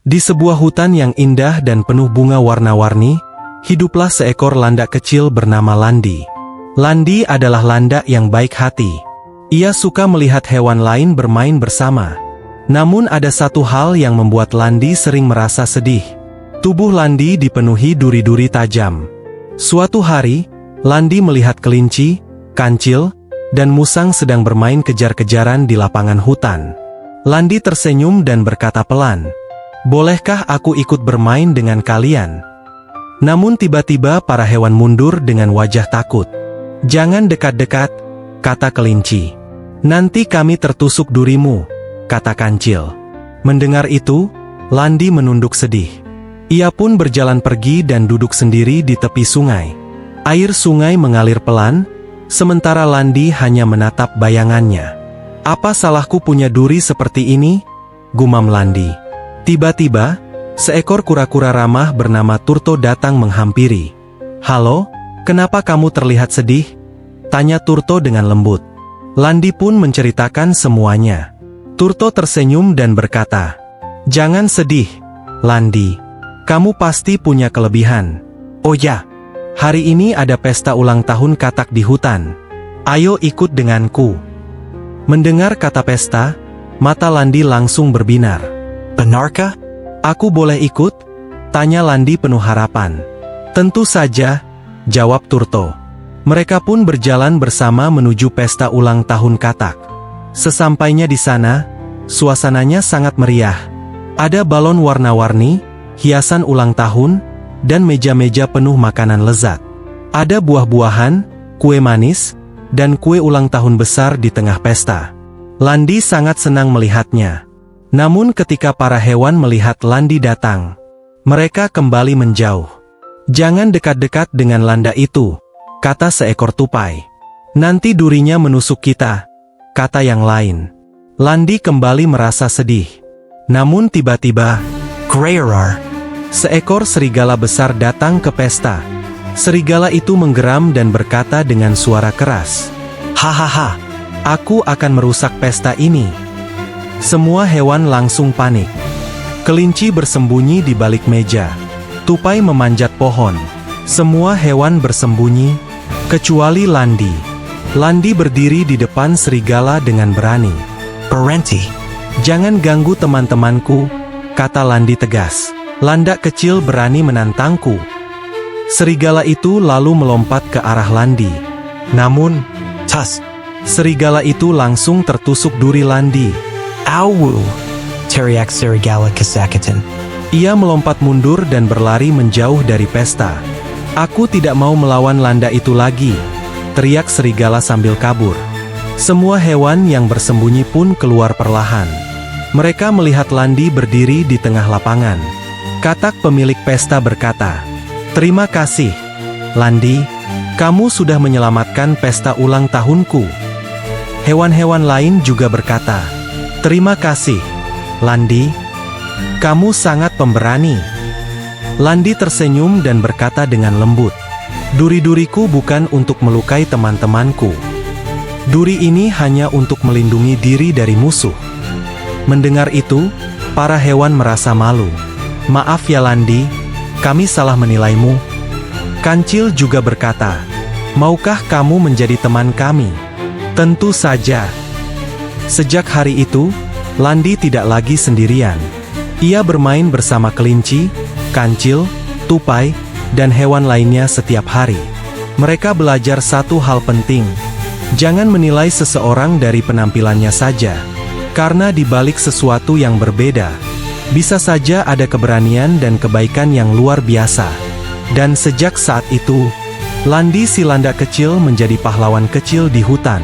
Di sebuah hutan yang indah dan penuh bunga warna-warni, hiduplah seekor landak kecil bernama Landi. Landi adalah landak yang baik hati. Ia suka melihat hewan lain bermain bersama. Namun ada satu hal yang membuat Landi sering merasa sedih. Tubuh Landi dipenuhi duri-duri tajam. Suatu hari, Landi melihat kelinci, kancil, dan musang sedang bermain kejar-kejaran di lapangan hutan. Landi tersenyum dan berkata pelan, "Bolehkah aku ikut bermain dengan kalian?" Namun tiba-tiba para hewan mundur dengan wajah takut. "Jangan dekat-dekat," kata kelinci. "Nanti kami tertusuk durimu," kata kancil. Mendengar itu, Landi menunduk sedih. Ia pun berjalan pergi dan duduk sendiri di tepi sungai. Air sungai mengalir pelan, sementara Landi hanya menatap bayangannya. "Apa salahku punya duri seperti ini?" gumam Landi. Tiba-tiba, seekor kura-kura ramah bernama Turto datang menghampiri. "Halo, kenapa kamu terlihat sedih?" tanya Turto dengan lembut. Landi pun menceritakan semuanya. Turto tersenyum dan berkata, "Jangan sedih, Landi. Kamu pasti punya kelebihan. Oh ya, hari ini ada pesta ulang tahun katak di hutan. Ayo ikut denganku." Mendengar kata pesta, mata Landi langsung berbinar. "Benarkah? Aku boleh ikut?" tanya Landi penuh harapan. "Tentu saja," jawab Turto. Mereka pun berjalan bersama menuju pesta ulang tahun katak. Sesampainya di sana, suasananya sangat meriah. Ada balon warna-warni, hiasan ulang tahun, dan meja-meja penuh makanan lezat. Ada buah-buahan, kue manis, dan kue ulang tahun besar di tengah pesta. Landi sangat senang melihatnya. Namun ketika para hewan melihat Landi datang, mereka kembali menjauh. "Jangan dekat-dekat dengan landak itu," kata seekor tupai. "Nanti durinya menusuk kita," kata yang lain. Landi kembali merasa sedih. Namun tiba-tiba, "Grearar!" seekor serigala besar datang ke pesta. Serigala itu menggeram dan berkata dengan suara keras, "Hahaha, aku akan merusak pesta ini." Semua hewan langsung panik. Kelinci bersembunyi di balik meja. Tupai memanjat pohon. Semua hewan bersembunyi, kecuali Landi. Landi berdiri di depan serigala dengan berani. "Berhenti! Jangan ganggu teman-temanku," kata Landi tegas. "Landak kecil berani menantangku." Serigala itu lalu melompat ke arah Landi. Namun, tas! Serigala itu langsung tertusuk duri Landi. "Awu!" teriak serigala kesakitan. Ia melompat mundur dan berlari menjauh dari pesta. "Aku tidak mau melawan landak itu lagi," teriak serigala sambil kabur. Semua hewan yang bersembunyi pun keluar perlahan. Mereka melihat Landi berdiri di tengah lapangan. Katak pemilik pesta berkata, "Terima kasih, Landi. Kamu sudah menyelamatkan pesta ulang tahunku." Hewan-hewan lain juga berkata, "Terima kasih, Landi. Kamu sangat pemberani." Landi tersenyum dan berkata dengan lembut, "Duri-duriku bukan untuk melukai teman-temanku. Duri ini hanya untuk melindungi diri dari musuh." Mendengar itu, para hewan merasa malu. "Maaf ya Landi, kami salah menilaimu." Kancil juga berkata, "Maukah kamu menjadi teman kami?" "Tentu saja." Sejak hari itu, Landi tidak lagi sendirian. Ia bermain bersama kelinci, kancil, tupai, dan hewan lainnya setiap hari. Mereka belajar satu hal penting. Jangan menilai seseorang dari penampilannya saja. Karena di balik sesuatu yang berbeda, bisa saja ada keberanian dan kebaikan yang luar biasa. Dan sejak saat itu, Landi si landak kecil menjadi pahlawan kecil di hutan.